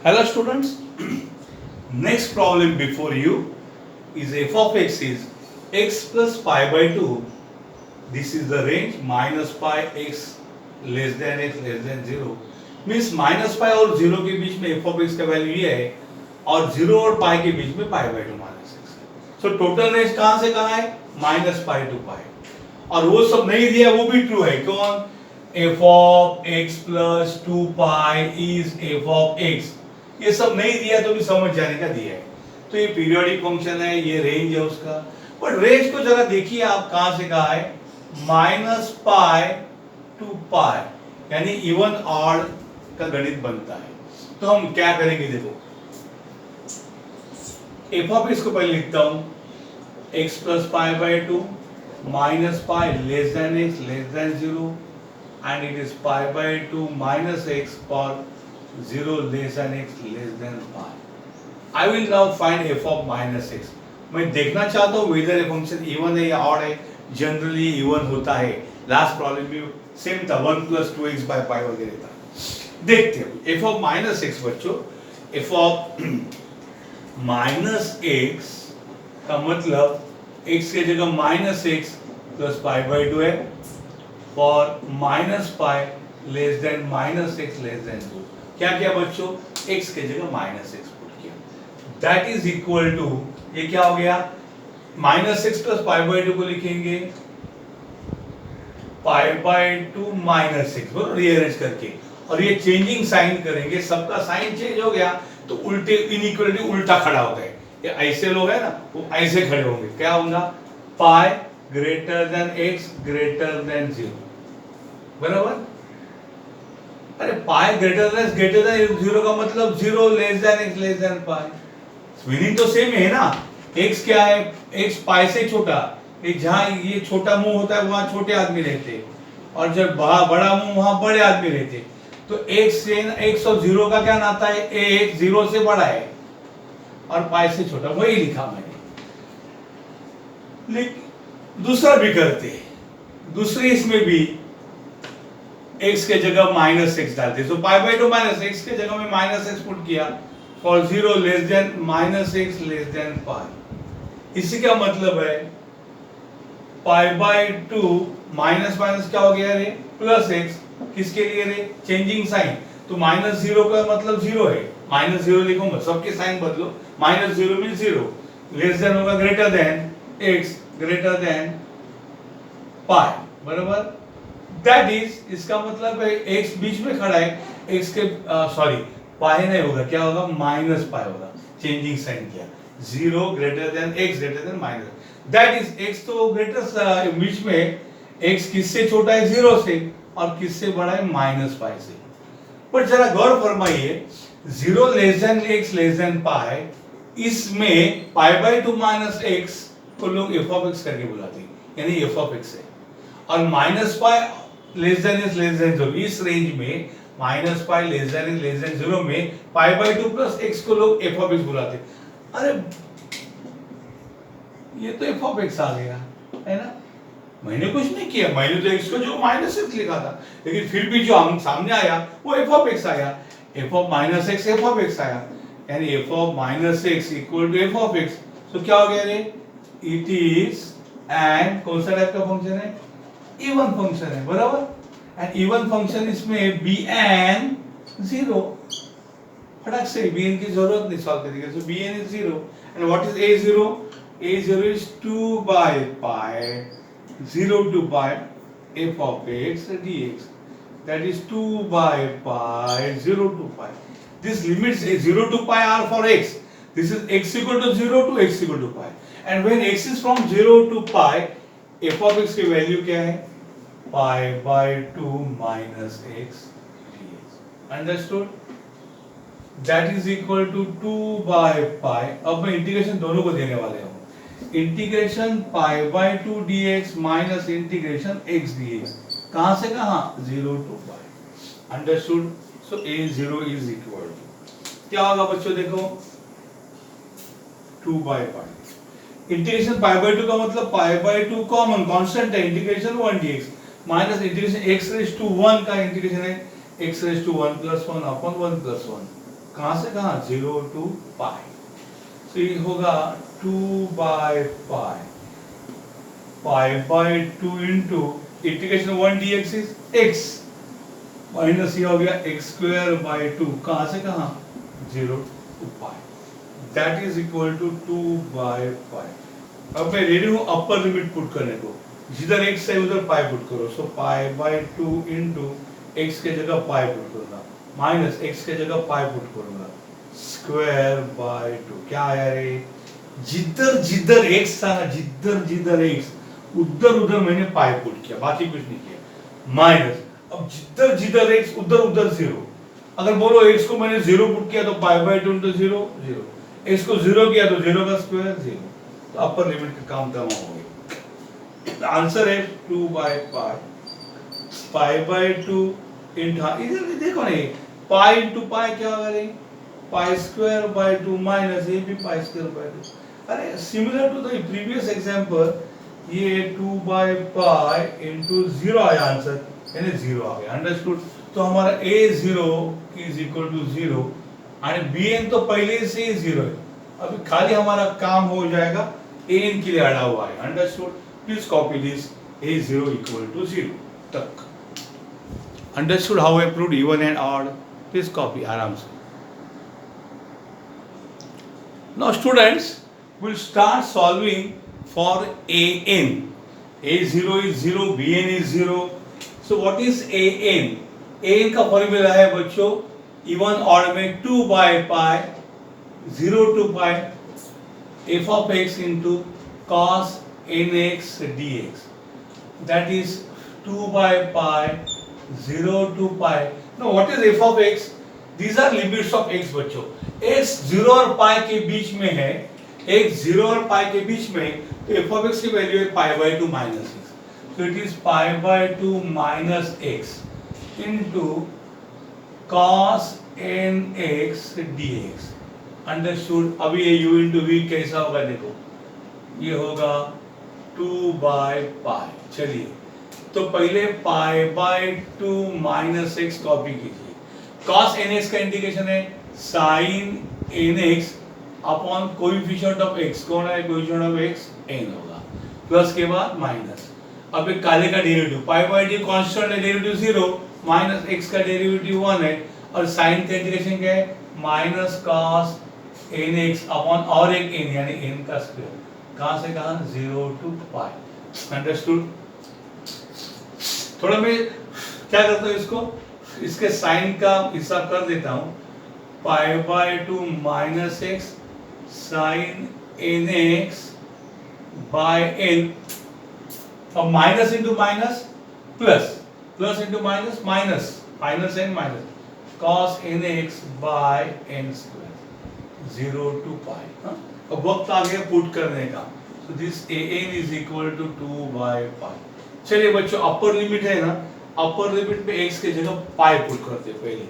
Hello students, next problem before you is f of x is x plus pi by 2. This is the range minus pi x less than 0. Means minus pi और 0 के बीच में f of x का value ये है और 0 और pi के बीच में pi by 2 माइनस x है. So टोटल रेंज कहाँ से कहाँ है? माइनस पाई टू पाई. और वो सब नहीं दिया वो भी ट्रू है. कौन? f of x plus 2 pi is f of x. ये सब नहीं दिया तो भी समझ जाने का दिया है. तो ये पीरियोडिक फंक्शन है, ये रेंज है उसका. बट रेंज को जरा देखिए आप कहां से कहा है. माइनस पाई टू पाई यानी इवन ऑड का गणित बनता है. तो हम क्या करेंगे देखो. एफ ऑफ एक्स को पहले लिखता हूं x plus pi by two minus pi less than x less then 0 and it is pi by 2 minus x for 0 less than x less than pi. I will now find f of minus x. मैं देखना चाहता हूँ whether ये function even है या odd है. Generally even होता है. लास्ट प्रॉब्लम में सेम था 1 plus 2x by pi वगैरह था. देखते हैं f of minus x बच्चों. f of minus x का मतलब x के जगह minus x plus pi by 2 है. For minus pi less than minus x less than 2. क्या किया बच्चों? x के जगह minus x पुट किया. That is equal to ये क्या हो गया? minus x plus pi by 2 को लिखेंगे pi by 2 minus x बराबर रीअरेंज करके. और ये चेंजिंग साइन करेंगे. सबका साइन चेंज हो गया तो उल्टे इनइक्वालिटी उल्टा खड़ा हो गए. ये ऐसे लोग है ना वो ऐसे खड़े होंगे. क्या होगा? pi greater than x greater than 0 बराबर. अरे पाई ग्रेटर देन 0 का मतलब 0 less than x less than pi. Meaning तो सेम है ना. x क्या है? x पाई से छोटा. ये जहां ये छोटा मुंह होता है वहां छोटे आदमी रहते और जब बड़ा मुंह वहां बड़े आदमी रहते. तो x और 0 का क्या नाता है? x 0 से बड़ा है और पाई से छोटा. वही लिखा मैंने. लेकिन दूसरा भी करते हैं. दूसरे इसमें भी x के जगह माइनस एक्स डालते. So pi by two minus x के जगह में माइनस एक्स पुट किया for 0 less than minus x less than pi. इसी का मतलब है pi by two minus minus क्या हो गया रे? Plus x. किसके लिए रे? Changing sign. तो माइनस 0 का मतलब 0 है. माइनस 0 लिखूंगा. सबके साइन बदलो. Minus 0 mean 0. लेस देन होगा greater than x greater than pi बराबर. दैट इज इसका मतलब है x बीच में खड़ा है. x के सॉरी पाई नहीं होगा. क्या होगा? माइनस पाई होगा. चेंजिंग साइन किया. 0 greater than x greater than minus. That is x तो ग्रेटर बीच में x किससे छोटा है? 0 से. और किससे बड़ा है? माइनस पाई से. पर जरा गौर फरमाइए 0 less than x less than pi इसमें pi by two minus x को लोग f of x करके बुलाते हैं यानी f of x है. और minus pi less than x less then 0 इस रेंज में minus pi less than x less then 0 में पाई बाई टू प्लस x को लोग f of x बुलाते हैं. अरे ये तो f of x आ गया है ना. मैंने कुछ नहीं किया. मैंने तो x को जो माइनस x लिखा था लेकिन फिर भी जो हम सामने आया वो f of x आया. f of minus x f of x आया यानी f of minus x equal to f of x. तो क्या हो गया रे? इट इज एंड कौन सा टाइप का फंक्शन है? इवन फंक्शन है बराबर. एंड इवन फंक्शन इसमें bn 0. फटाक से bn की जरूरत नहीं सॉल्व करने की. सो bn is 0 and what is a0? a0 is 2 by pi 0 to pi f of x dx. That is 2 by pi 0 to pi. This limits 0 to pi are for x. This is x equal to 0 to x equal to pi. And when x is from 0 to pi, f of x की value क्या है? pi by 2 minus x dx. Understood? That is equal to 2 by pi. अब मैं integration दोनों को देने वाले हूँ. Integration pi by 2 dx minus integration x dx. कहाँ से कहाँ? 0 to pi. Understood? So a0 is equal to क्या होगा बच्चों? देखो 2 by pi. Integration pi by 2 का मतलब पाई बाई 2 कॉमन कांस्टेंट है. Integration 1 dx minus integration x raise to 1 का इंटीग्रेशन है x raise to 1 plus 1 upon 1 plus 1. कहां से कहां 0 to पाई, तो ये होगा 2/पाई, pi by 2 into integration 1 dx is x minus ये हो गया x²/2 कहां से कहां 0 to pi, that is equal to 2/पाई। अब मैं रेडी हूं अपर लिमिट पुट करने को, जिधर x है उधर पाई पुट करो, सो पाई बाय 2 इंटू x के जगह पाई पुट करूंगा माइनस x के जगह पाई पुट करूंगा (2) क्या आया रे, जिधर जिधर x था ना, जिधर जिधर x उधर उधर मैंने पाई पुट किया, बाकी कुछ नहीं किया, माइनस अब जिधर जिधर x उधर उधर 0, अगर बोलो x को मैंने 0 पुट किया तो पाई/2 इंटू 0 0, x को 0 किया तो 0 का स्क्वायर 0, तो अपर लिमिट का काम तमाम हो गया। आंसर है 2/पाई, पाई/2 इंटू, इधर देखो ना, पाई इंटू पाई क्या होगा रे, पाई²/2 माइनस ये भी पाई²/2। अरे similar to the previous example, ये 2/पाई इंटू 0 आया आंसर, यानी 0 आ गया, अंडरस्टूड। तो हमारा a0 इज इक्वल टू 0 और bn तो पहले से ही 0 है, अभी खाली हमारा काम हो जाएगा an के लिए अड़ा हुआ है, understood. Please copy this a0 equal to 0 तक, understood how I proved even and odd, please copy आराम से। Now students will start solving for an, a0 is 0, bn is 0, so what is an? an का formula है बच्चों even odd में 2/पाई 0 to pi f of x into cos nx dx, that is 2/पाई 0 to pi. now what is f of x? these are limits of x बच्चों, x 0 और पाई के बीच में है, x 0 और पाई के बीच में, तो f of x की वैल्यू है पाई/2 minus x, so it is पाई/2 minus x into cos nx dx, understood. अभी ये u into v कैसा होगा देखो, ये होगा 2/पाई। चलिए तो पहले पाई/2 माइनस x कॉपी कीजिए, cos nx का इंटीग्रेशन है sin nx upon coefficient of x, कौन है कोएफिशिएंट ऑफ x n होगा, प्लस के बाद माइनस, अब एक काले का डेरिवेटिव पाई/2 कांस्टेंट है, डेरिवेटिव 0 माइनस x का डेरिवेटिव 1 है, और sin का इंटीग्रेशन क्या है माइनस cos nx अपॉन और एक n यानी n का स्क्वायर, कहां से कहां 0 to पाई, अंडरस्टूड। थोड़ा मैं क्या करता हूं इसको, इसके साइन का हिसाब कर देता हूं, पाई/2 minus x sin nx by n, अब minus into minus plus, plus into minus minus, minus n minus cos nx by n square 0 to पाई। अब वक्त आ गया पुट करने का, so this an is equal to 2/पाई। चलिए बच्चों अपर लिमिट है ना, अपर लिमिट पे x के जगह पाई पुट करते, पहले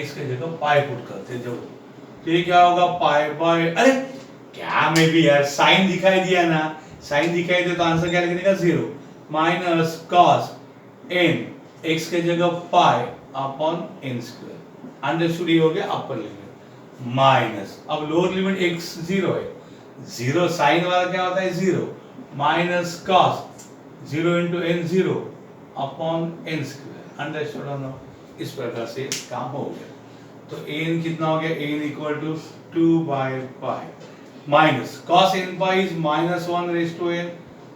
x के जगह पाई पुट करते, जब तो ये क्या होगा पाई/, अरे क्या मैं भी यार साइन दिखाई दिया ना, साइन दिखाई दे तो आंसर क्या लिखने का 0 माइनस cos n x के जगह pi upon n square, understood. ये हो गया अपर लिमिट माइनस, अब लोअर लिमिट x 0 है, 0 साइन वाला क्या होता है 0 minus cos 0 into n 0 upon n square, understood. इस प्रकार से काम हो गया, तो n कितना हो गया, n इक्वल टू 2/पाई minus cos n pi is minus 1 raised to n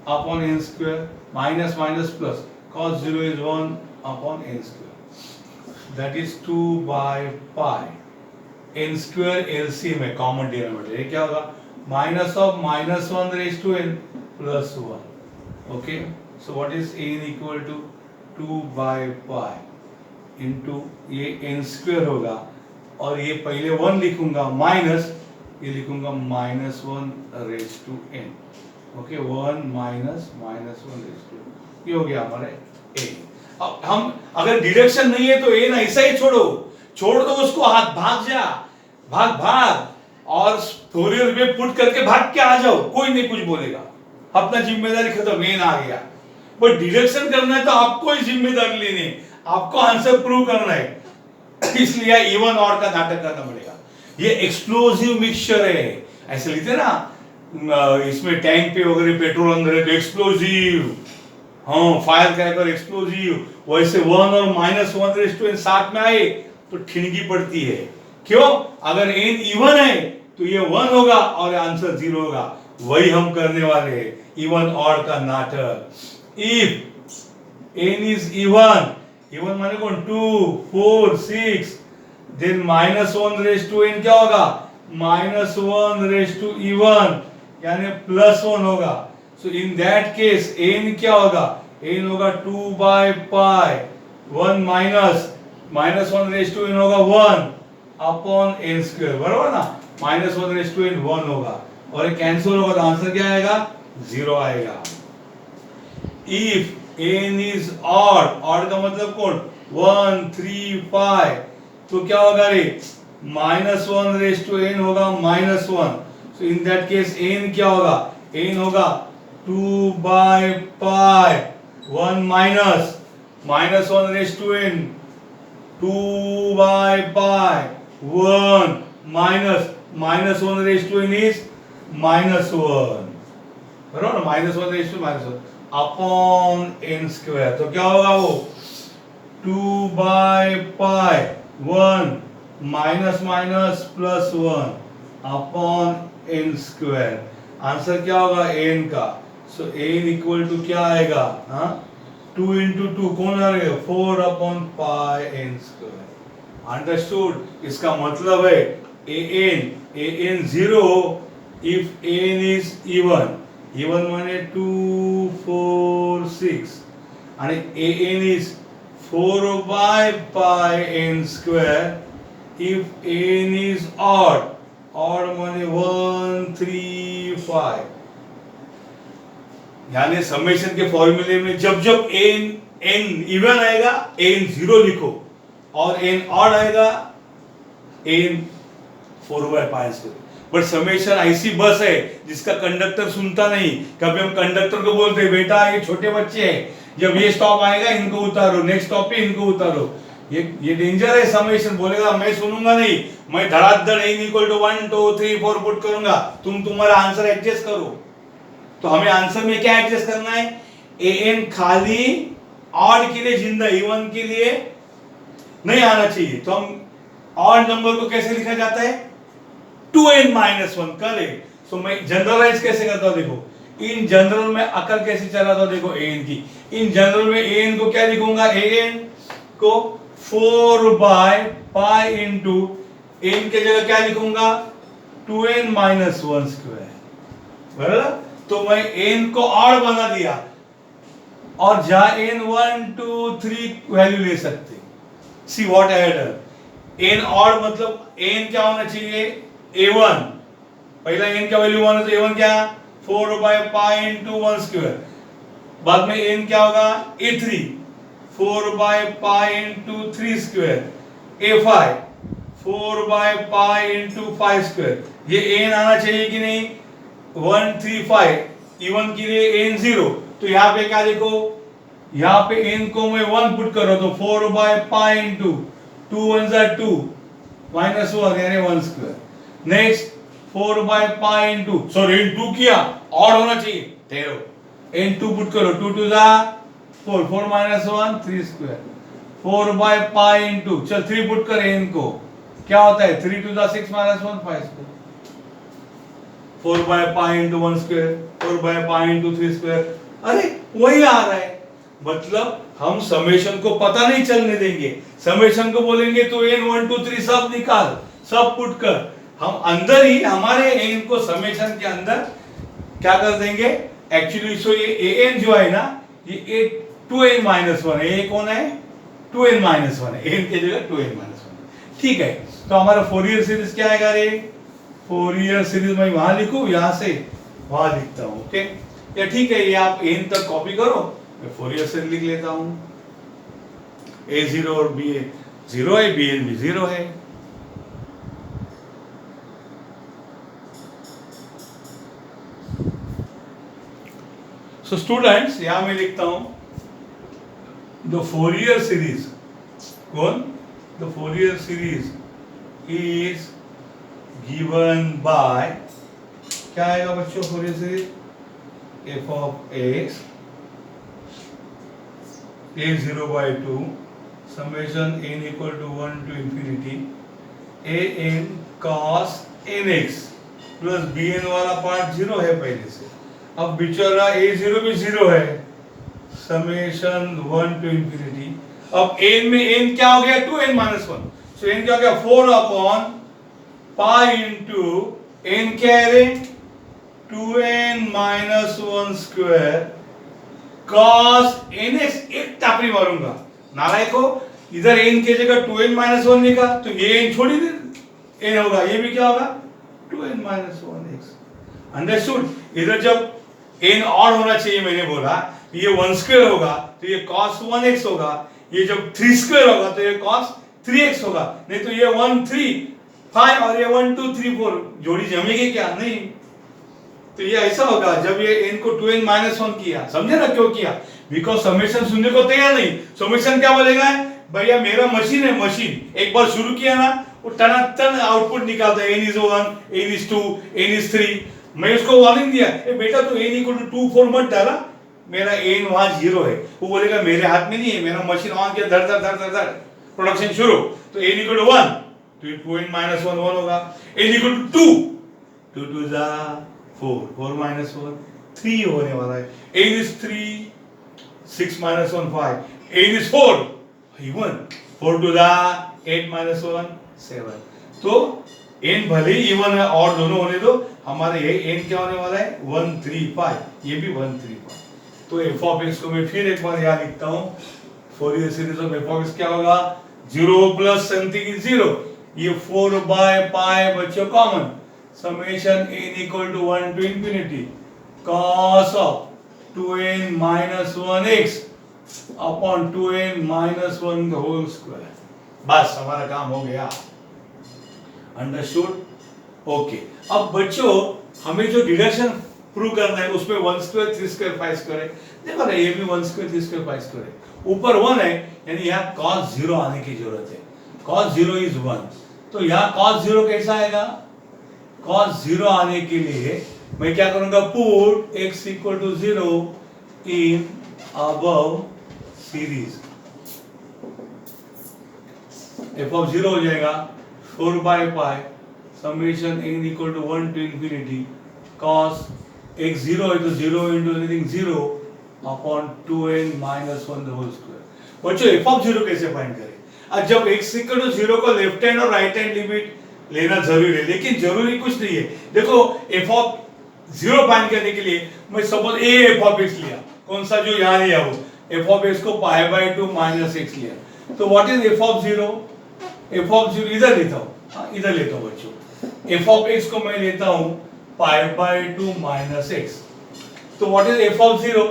upon n square, minus minus plus cos 0 is 1 upon n square, that is 2/पाई, n स्क्वायर एलसीएम है, कॉमन डिनोमिनेटर, ये क्या होगा minus of minus 1 raised to n प्लस 1, okay. So what is n equal to 2/पाई into ये n square होगा, और ये पहले 1 लिखूंगा माइनस, ये लिखूंगा minus 1 raise to n, okay 1 minus minus 1 raise to, ये हो गया हमारा a। अब हम अगर डिडक्शन नहीं है तो a ना ऐसा ही छोड़ो, छोड़ दो उसको, हाथ भाग जा, भाग भाग, और फोरियर में पुट करके भाग के आ जाओ, कोई नहीं कुछ बोलेगा, अपना जिम्मेदारी खत्म, a आ गया। बट डिडक्शन करना है तो आपको ही जिम्मेदारी लेनी है, आपको आंसर प्रूव करना है, इसलिए इवन ऑड का नाटक करना पड़ेगा। ये एक्सप्लोसिव मिक्सचर है, ऐसे लिखते ना इसमें टैंक पे वगैरह पेट्रोल अंदर है तो एक्सप्लोसिव, हाँ फायर क्रैकर एक्सप्लोसिव, वैसे 1 और -1 साथ में आए तो ठिणगी पड़ती है। क्यों? अगर n इवन है तो ये 1 होगा और आंसर 0 होगा। वही हम करने वाले हैं, इवन ऑड का नाटक। If n is even, even माने कौन? 2 4 6, देन -1 क्या होगा? -1 इवन यानी +1 होगा। सो इन दैट केस n क्या होगा? n होगा 2/π 1 -1 होगा 1 अपॉन n स्क्वायर, बराबर ना? -1 1 होगा और ये कैंसिल होगा तो आंसर क्या आएगा? 0 आएगा। If n is odd, odd का मतलब कौन? 1 3 5, तो क्या होगा रे? -1 होगा -1। सो इन दैट केस n क्या होगा? n होगा 2/π 1 -1 2/π 1 -1 is -1, बराबर ना? -1 अपॉन n स्क्वायर, तो क्या होगा वो? 2/π 1 -1 अपॉन n स्क्वायर। आंसर क्या होगा n का? सो n इक्वल टू क्या आएगा? 2 × 2 कौन आ रहा है? 4/π n स्क्वायर। अंडरस्टूड? इसका मतलब है an 0 if n is even, even माने 2 4 6 आणि an is 4/π n square if n is odd, odd माने 1 3 5। यानी समेशन के फॉर्मूले में जब जब n इवन आएगा n 0 लिखो और n ऑड आएगा n 4/π स्क्वायर। बट समेशन ऐसी बस है जिसका कंडक्टर सुनता नहीं। कभी हम कंडक्टर को बोलते हैं बेटा ये छोटे बच्चे हैं, जब ये स्टॉप आएगा इनको उतारो, नेक्स्ट स्टॉप पे इनको उतारो। ये डेंजर है। समेशन बोलेगा मैं सुनूंगा नहीं, मैं धड़ाधड़ n = 1 2 3 4 पुट करूंगा, तुम तुम्हारा आंसर एडजस्ट करो। तो हमें आंसर में क्या एडजस्ट करना है? an खाली ऑड के लिए जिंदा, इवन के लिए नहीं आना चाहिए। तो हम ऑड नंबर को कैसे लिखा जाता है? 2n - 1 correct. सो मैं जनरलाइज कैसे करता हूं? देखो इन जनरल में अकल कैसे चलाता हूं, देखो an की। इन जनरल में an को क्या लिखूंगा? an को 4/π इंटू n के जगह क्या लिखूंगा? 2n - 1 स्क्वायर, बराबर? तो मैं n को ऑड बना दिया और जहां n 1 2 3 वैल्यू ले सकते। See what I have done. n odd मतलब n क्या होना चाहिए? a1। पहला n का वैल्यू 1 है तो a1 क्या? 4/π इंटू 1 स्क्वायर। बाद में n क्या होगा? a3 4/π into 3 square. a5 4/π into 5 square. ये n आना चाहिए कि नहीं? 1 3 5 इवन के लिए n 0। तो यहाँ पे क्या देखो? यहाँ पे n को मैं 1 पुट करो तो 4/π इंटू 2 1 2 -1 यानी 1 square. Next 4/π into, sorry n2 किया, ऑड होना चाहिए, ठहरो, n2 पुट करो, 2 2 4 4 -1 3 स्क्वायर। 4/π इंटू, चल 3 पुट कर n को, क्या होता है? 3 2 6 -1 5 square. 4/π into 1 square, 4/π into 3 square. अरे वही आ रहा है। मतलब हम समेशन को पता नहीं चलने देंगे। समेशन को बोलेंगे तो n 1 2 3 सब निकाल, सब पुट कर। हम अंदर ही हमारे n को समेशन के अंदर क्या कर देंगे? एक्चुअली सो ये an जो है ना, ये 2n - 1 है। ये कौन है? 2n - 1 है। n के जगह 2n - 1। ठीक है, तो हमारा फोरियर सीरीज क्या आएगा रे? फोरियर सीरीज मैं वहां लिखूं, यहां से वहां लिखता हूं। ओके, या ठीक है, ये आप n तक कॉपी करो, मैं फोरियर सीरीज लिख लेता हूं। a0 और b 0 है, bn भी 0 है। सो स्टूडेंट्स, यहां मैं लिखता हूं द फोरियर सीरीज, कौन? The Fourier series is given by क्या आएगा बच्चों Fourier series F of x a0/2 summation n equal to 1 to infinity an cos nx plus bn वाला पार्ट 0 है पहले से, अब बेचारा a0 भी 0 है, समेशन 1 टू इंफिनिटी, अब n में n क्या हो गया 2n माइनस 1, सो n क्या हो गया 4 अपॉन पाई इंटू n क्या है 2n minus 1 square cos nx, एक टापरी मारूंगा नालायक को, इधर n की जगह 2n माइनस 1 लिखा तो ये n छोड़ी दे n होगा, ये भी क्या होगा 2n माइनस 1x, अंडरस्टूड। इधर जब n ऑड होना चाहिए मैंने बोला, ये 1 स्क्वायर होगा तो ये cos 1x होगा, ये जब 3 स्क्वायर होगा तो ये cos 3x होगा, नहीं तो ये 1 3 5 और ये 1 2 3 4 जोड़ी जमेगी क्या, नहीं, तो ये ऐसा होगा जब ये n को 2n माइनस 1 किया, समझे ना क्यों किया, बिकॉज समेशन सुनने को तैयार नहीं, समेशन क्या बोलेगा भैया मेरा मशीन है, मशीन एक बार शुरू किया ना वो टनाटन आउटपुट निकालता है, n is 1 n is 2 n is 3, मैं उसको वार्निंग दिया ए बेटा तो n equal to 2 4 मत डाला, मेरा n वहां 0 है, वो बोलेगा मेरे हाथ में नहीं है, मेरा मशीन ऑन किया धड़ धड़ धड़ धड़ धड़ प्रोडक्शन शुरू, तो n equal to 1 तो 2n minus 1 1 होगा, n equal to 2 2 2 जा 4 4 minus 1 3 होने वाला है, n is 3 6 minus 1 5, n is 4 even 4 to the 8 minus 1 7, तो n भले ही इवन है और दोनों होने दो, हमारे ये n क्या होने वाला है 1 3 5, ये भी 1 3 5, तो f of x को मैं फिर एक बार यहाँ लिखता हूँ, Fourier series of f of x क्या होगा 0 प्लस समथिंग इज 0, ये 4 बाय पाई बच्चों common, summation n equal to 1 to infinity cos of 2n minus 1x upon 2n minus 1 the whole square, बस हमारा काम हो गया, अंडरस्टूड, ओके। अब बच्चों हमें जो डिडक्शन प्रूव करना है उसमें 1 स्क्वायर 3 स्क्वायर 5 स्क्वायर है, देखो ना ये भी 1 स्क्वायर 3 स्क्वायर 5 स्क्वायर है, ऊपर 1 है यानी यहाँ cos 0 आने की जरूरत है, cos 0 is 1, तो यहाँ cos 0 कैसा आएगा, cos 0 आने के लिए मैं क्या करूंगा put x equal to 0 in above series, f of 0 हो जाएगा 4 by pi summation n equal to 1 to infinity cos x 0 है तो 0 into anything 0 upon 2n minus 1 the whole square। बच्चों f of 0 कैसे फाइंड करें, अब जब x equal to 0 को लेफ्ट हैंड और राइट हैंड लिमिट लेना जरूरी है, लेकिन जरूरी कुछ नहीं है, देखो f of 0 फाइंड करने के लिए मैं suppose a f of x लिया, कौन सा जो यहाँ लिया वो f of x को pi by 2 minus x लिया, तो what is f of 0, f of 0 इधर लेता हूँ, हाँ इधर लेता हूँ बच्चों, f of x को मैं लेता हूँ pi by 2 minus x, तो what is f of 0,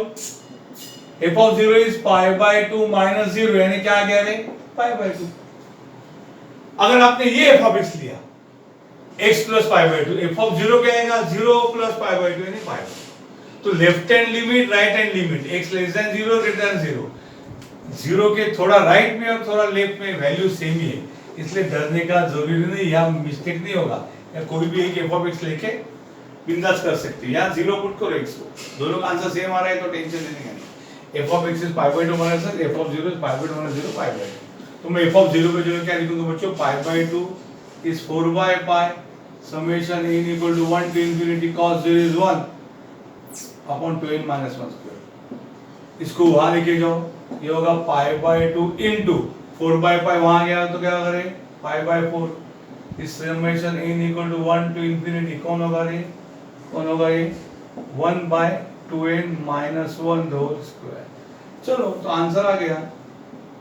f of 0 is pi by 2 minus 0 यानी क्या आ गया रे pi by 2, अगर आपने ये f of x लिया x plus pi by 2, f of 0 क्या आएगा 0 plus pi by 2 यानी pi by 2, तो left hand limit right hand limit x less then 0 greater than 0, 0 के थोड़ा राइट में और थोड़ा लेफ्ट में वैल्यू सेम ही है, इसलिए डरने का जरूरी नहीं, यहाँ मिस्टेक नहीं होगा, या कोई भी एक f of x लेके बिंदास कर सकते हैं, यहाँ 0 पुट करो x को, दोनों का आंसर सेम आ रहा है तो टेंशन लेने का नहीं, f of x is pi by 2 minus f of 0 is pi by 2 minus 0 pi by 2, तो मैं f of 0 पे जो क्या लिखूंगा बच्चों pi by 2 is 4 by pi summation n equal to 1 to infinity cos 0 is 1 upon 2n minus 1 square, इसको वहां लेके जाओ, ये होगा pi by 2 into 4 by pi वहां गया तो क्या करें pi by 4, इस summation n equal to 1 to infinity कौन होगा रे, कौन होगा ये 1 by 2n minus 1 the whole square, चलो तो आंसर आ गया,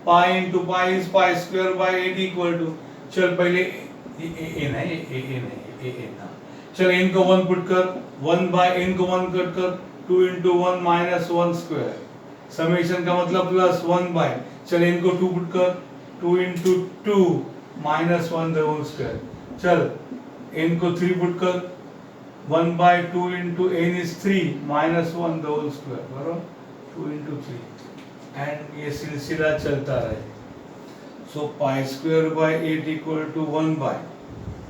pi into pi is pi square by 8 equal to, चल पहले n है n, चल n को 1 पुट कर, 1 by n को 1 कट कर 2 into 1 minus 1 square, समेशन का मतलब प्लस 1 by, चल n को 2 पुट कर 2 into 2 minus 1 the whole square, चल n को 3 पुट कर 1 by 2 into n is 3 minus 1 the whole square, बराबर 2 into 3 and ये सिलसिला चलता रहे, so pi square by 8 equal to 1 by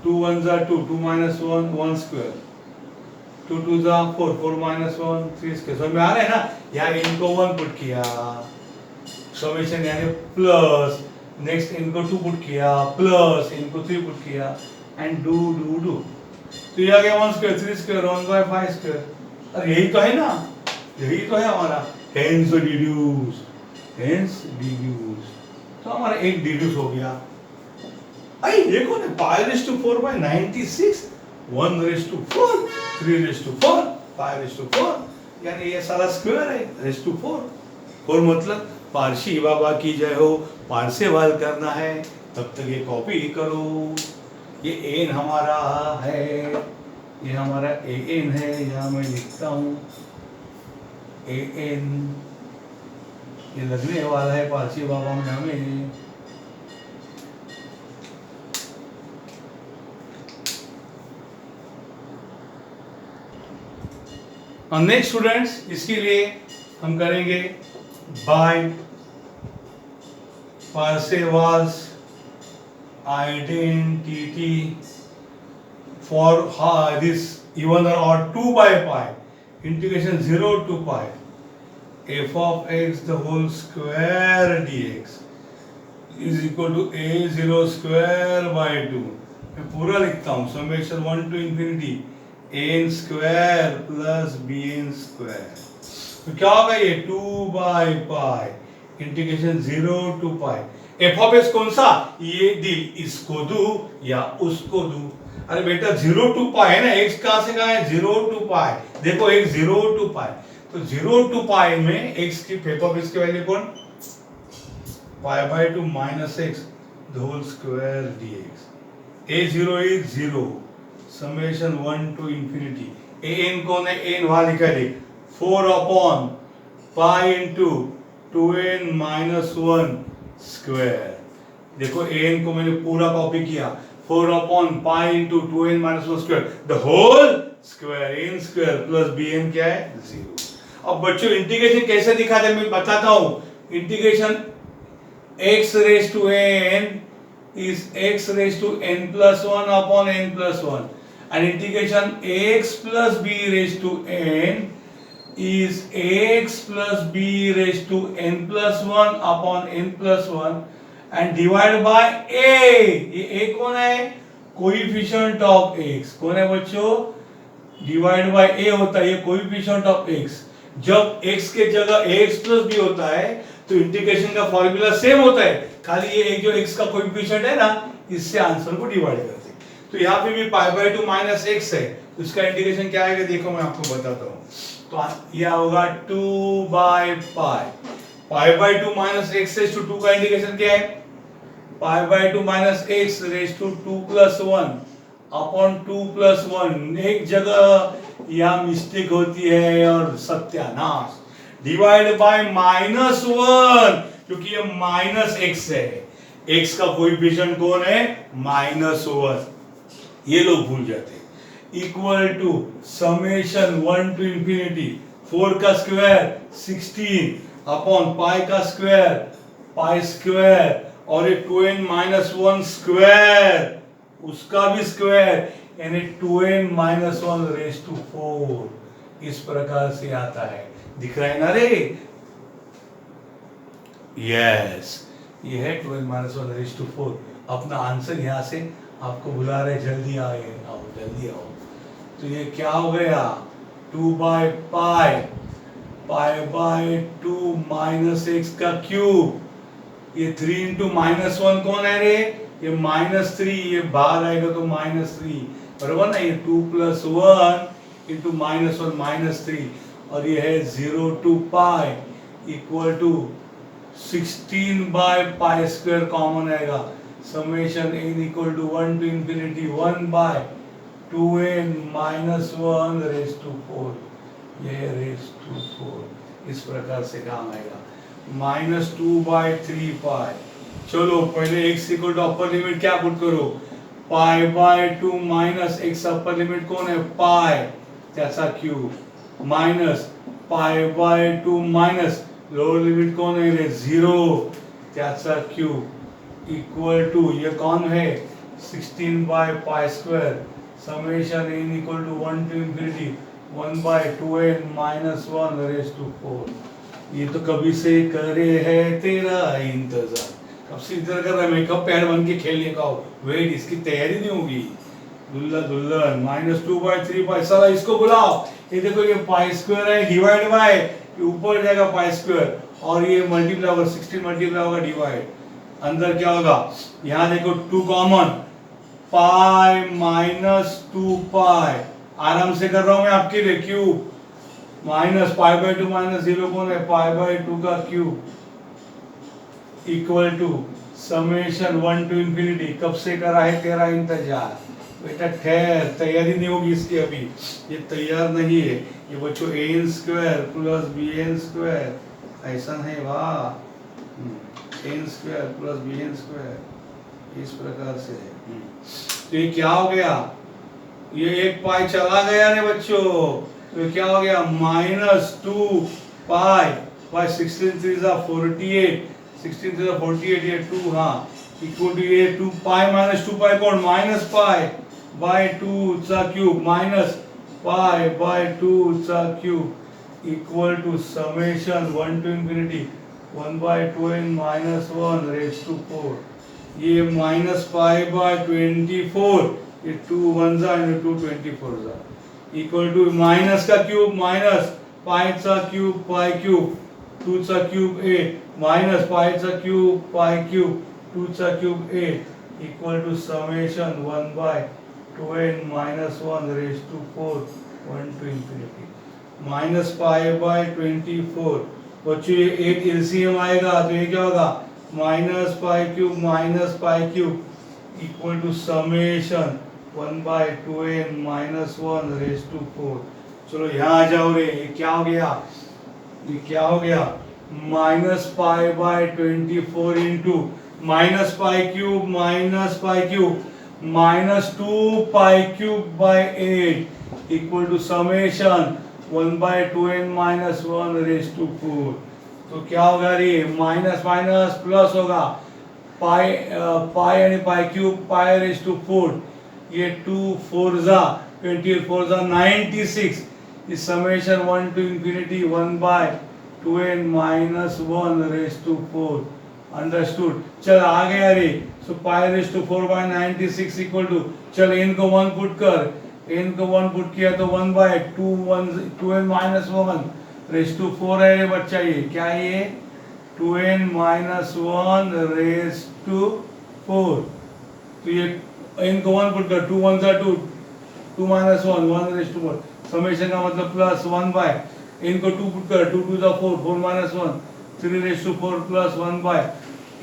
2 1 जा 2, 2 minus 1, 1 square, 2 2 जा 4, 4 minus 1, 3 square. समझ में आ रहा है ना? यहाँ इनको 1 पुट किया, समेशन यानी प्लस, नेक्स्ट इनको 2 पुट किया, प्लस इनको 3 पुट किया, एंड डू तो ये आ गया 1 स्क्वायर, 3 स्क्वायर, 1 by 5 स्क्वायर. अरे यही तो है ना, यही तो है हमारा. Hence deduce, hence deduce. तो हमारा एक डिड्यूस हो गया. आई देखो ना, pi raise to 4 by 96, 1 raise to 4, 3 raise to 4, 5 raise to 4, यानी ये सारा स्क्वायर है रेस टू 4. 4 मतलब पारसी बाबा की जय हो, पारसेवाल करना है, तब तक ये कॉपी करो. ये एन हमारा है, ये हमारा ए एन है, यहाँ मैं लिखता हूँ ए एन. ये लगने वाला है पारसी बाबा में हमें. और नेक्स्ट स्टूडेंट्स, इसके लिए हम करेंगे bye पारसेवाल्स identity for this even or odd 2 by pi integration 0 to pi f of x the whole square dx is equal to a0 square by 2. मैं पूरा लिखता हूँ, summation 1 to infinity n square plus bn square. तो क्या होगा ये 2 by pi integration 0 to pi. F of x कौन सा? ये दिल, इसको दू या उसको दू. अरे बेटा 0 to pi है ना, x कहां से कहां है? 0 to pi. देखो x 0 to pi, तो 0 to pi में x की एफ ऑफ एक्स की वैल्यू कौन? pi by 2 minus x the whole square dx. a0 is 0, summation 1 to infinity. an कौन है? n वहां लिखा है, 4 upon pi into 2n minus 1 square. देखो an को मैंने पूरा कॉपी किया, 4 upon pi into 2n minus 1 square, the whole square, n square plus bn क्या है? 0. अब बच्चों इंटीग्रेशन कैसे दिखाते हैं मैं बताता हूं. Integration x raise to n is x raise to n plus 1 upon n plus 1, and integration x plus b raised to n is x plus b raised to n plus 1 upon n plus 1 and divided by a. ये a कौन है? Coefficient of x. कौन है बच्चों? Divide by a होता है, ये coefficient of x. जब x के जगह ax plus b होता है तो इंटीग्रेशन का फॉर्मूला सेम होता है, खाली ये एक जो x का कोएफिशिएंट है ना, इससे आंसर को डिवाइड करते हैं. तो यहाँ पे भी पाई बाय 2 माइनस x है, तो इसका इंटीग्रेशन क्या आएगा देखो मैं आपको बताता हूँ. तो यह होगा 2 by pi, pi by 2 minus x raise to 2 का इंटीग्रेशन क्या है? Pi by 2 minus x raise to 2 plus 1 upon 2 plus 1. एक जगह यह मिस्टेक होती है और सत्यानाश. डिवाइड बाय माइनस 1, क्योंकि ये माइनस एक्स है, एक्स का कोएफिशिएंट कौन है? माइनस 1. ये लोग भूल जाते हैं. Equal to summation 1 to infinity 4 का स्क्वायर 16 अपॉन पाई का स्क्वायर पाई स्क्वायर और एक 2n माइनस 1 स्क्वायर, उसका भी स्क्वायर, यानी 2n माइनस 1 रेज टू 4. इस प्रकार से आता है. दिख रहा है ना रे? यस, ये है 2n माइनस 1 रेज टू 4. अपना आंसर यहाँ से आपको बुला रहे, जल्दी आए, आओ जल्दी आओ. तो ये क्या हो गया? 2 by pi, pi by 2 minus x का क्यूब. ये 3 इंटू माइनस 1 कौन है रे? ये माइनस 3, ये बाहर आएगा तो माइनस 3, बराबर ना. ये 2 प्लस 1 इंटू माइनस 1 माइनस 3, और ये है 0 to pi equal to 16 by pi square common आएगा. Summation n equal to 1 to infinity 1 by 2n minus 1 raise to 4, ये रेज टू 4. इस प्रकार से काम आएगा. Minus 2 by 3 pi. चलो पहले x equal to upper limit क्या पुट करो? Pi by 2 minus x upper limit कौन है? पाई, त्याचा cube, minus pi by 2 minus lower limit कौन है रे? 0, त्याचा क्यूब, इक्वल टू ये कौन है? 16 by pi square summation n equal to 1 to infinity 1 by 2n minus 1 raised to 4। ये तो कभी से करे है तेरा इंतजार, कब से इंतजार कर रहा है मैं कब पैड बन के खेलने का हो। वेट, इसकी तैयारी नहीं होगी। दुल्ला दुल्हन -2/3 पाई, साला इसको बुलाओ। ये देखो ये पाई स्क्वायर है डिवाइड बाय, ये ऊपर जाएगा पाई स्क्वायर और ये मल्टीप्लाई होगा 16 मल्टीप्लाई होगा डिवाइड, अंदर क्या होगा यहाँ देखो 2 कॉमन, पाई -2 पाई, आराम से कर रहा हूं मैं आपके लिए। क्यूब माइनस π/2 माइनस 0 कौन है, π/2 का cube equal to summation 1 to infinity, कब से करा है तेरा इंतजार। बेटा ठहर, तैयारी नहीं होगी इसकी अभी, ये तैयार नहीं है। ये बच्चों a² प्लस bn², ऐसा है वाह, n² प्लस bn², इस प्रकार से है। तो ये क्या हो गया, ये एक पाई चला गया ने बच्चों, तो ये क्या हो गया -2 पाई बाय 16 3 48, 16 3 48, ये 2 हाँ इक्वल टू ये 2 पाई -2 पाई कौन माइनस पाई बाय 2 चा क्यूब माइनस पाई बाय 2 चा cube equal to summation 1 to infinity 1/2n minus 1 raised to 4। ये माइनस पाई बाय 24, ये 2 1 जा 2 24 जा इक्वल टू माइनस का क्यूब माइनस पाई चा क्यूब पाई क्यूब 2 चा क्यूब 8 माइनस पाई चा क्यूब पाई क्यूब 2 चा cube 8 equal to summation 1/2n minus 1 raised to 4 1 to infinity minus pi by 24। बच्चों ये 8 एलसीएम आएगा तो ये क्या होगा minus pi cube equal to summation 1/2n minus 1 raised to 4। चलो यहाँ आ जाओ रे, ये क्या हो गया, ये क्या हो गया minus pi by 24 into minus pi cube minus 2 pi cube by 8 equal to summation 1/2n minus 1 raised to 4। तो क्या होगा रे, माइनस माइनस प्लस होगा, पाई यानी pi cube pi raise to 4, ये 2 4 जा 28 4 जा 96, इस summation 1 to infinity 1/2n minus 1 raised to 4। Understood, चल आ गया रे। सो पाई रेज टू 4/96 इक्वल टू, चल n को 1 पुट कर, n को 1 पुट किया तो 1/2n minus 1 रेज टू 4 है रे बच्चा। ये क्या है, ये 2n minus 1 रेज टू 4। तो ये n को 1 पुट कर, 2 1 जा 2 2 minus 1 1 रेज टू 4, समेशन का मतलब प्लस 1 बाय, n को 2 पुट कर, 2 2 जा 4 4 minus 1 3 raise to 4 plus 1 by,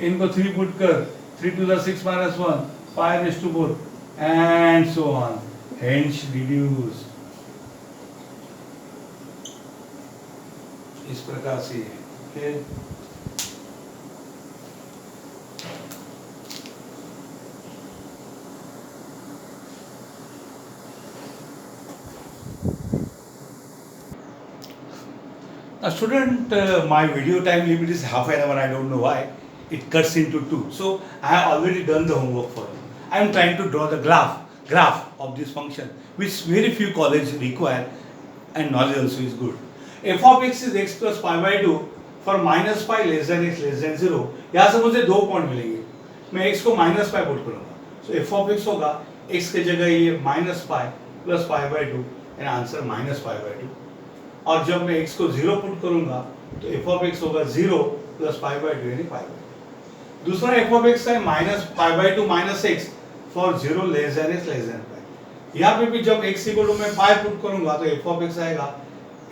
n को 3 पुट कर, 3 2 जा 6 minus 1 5 raise to 4 and so on, hence reduced। इस प्रकार से है। Now student, my video time limit is half an hour. I don't know why it cuts into 2. So I have already done the homework for you. I am trying to draw the graph of this function, which very few colleges require, and knowledge also is good। f of x is x plus pi by 2 for minus pi less than x less than 0। यहाँ से मुझे 2 point मिलेंगे, मैं x को minus pi put करूँगा, सो f of x होगा x के जगह ये minus pi plus pi by 2, and answer minus pi by 2। और जब मैं x को 0 पुट करूँगा तो f of x होगा 0 प्लस पाई बाई 2 यानी पाई बाई 2। दूसरा f of x है minus pi by 2 minus x for 0 less than x less than pi. यहाँ पे भी जब x इक्वल टू मैं पाई पुट करूँगा तो f of x आएगा,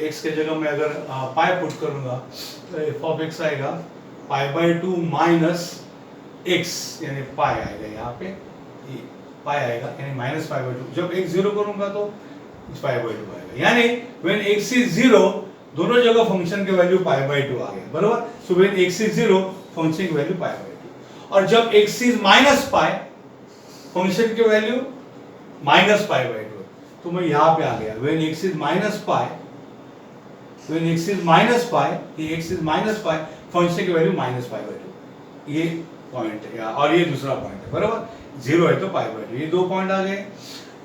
x के जगह मैं अगर पाई पुट करूँगा तो f of x आएगा पाई बाई 2 माइनस x यानी पाई आएगा, यहाँ पे ये पाई आएगा यानी माइनस पाई बाई 2। जब x 0 करूँगा तो पाई बाई 2 आएगा, यानी व्हेन x is 0 दोनों जगह फंक्शन के वैल्यू पाई बाई 2 आ गए, बराबर। So when x is 0 function की वैल्यू पाई बाई 2, और जब x is minus pi function की वैल्यू माइनस पाई बाई 2। तो मैं यहाँ पे आ गया, when x is minus pi, when x is minus pi, ये x is minus pi function की वैल्यू माइनस पाई बाई 2, ये पॉइंट है, और ये दूसरा पॉइंट है, बराबर। 0 है तो पाई बाई 2, ये 2 पॉइंट आ गए।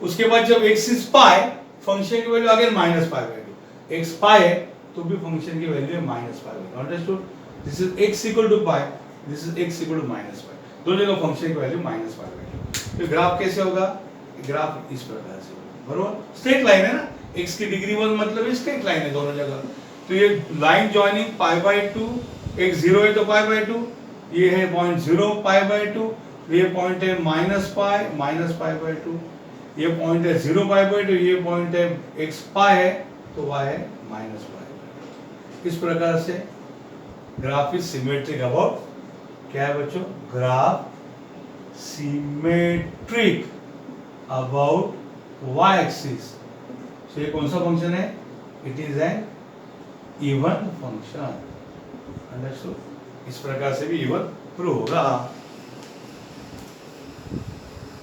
उसके बाद जब x इज पाई, फंक्शन की value again minus pi by 2, x pi है तो भी फंक्शन की वैल्यू है minus pi by 2, understood? This is x equal to pi, this is x equal to minus pi, दोनों जगह फंक्शन की value minus pi by 2। तो graph कैसे होगा? ग्राफ इस प्रकार से होगा, बरोबर? स्ट्रेट लाइन है ना, x की डिग्री 1 मतलब स्ट्रेट लाइन है दोनों जगह। तो ये line joining pi by 2, x 0 है तो पाई बाई 2, ये है पॉइंट 0 पाई बाई 2, ये पॉइंट है माइनस पाई बाई 2, ये पॉइंट है 0 पाई बाई 2, ये पॉइंट है x पाई है तो y है माइनस पाई बाई 2। इस प्रकार से ग्राफ इज सिमेट्रिक अबाउट, क्या है बच्चों? Graph symmetric about y axis. तो ये कौन सा फंक्शन है? It is an even function, understood? इस प्रकार से भी इवन प्रूव होगा।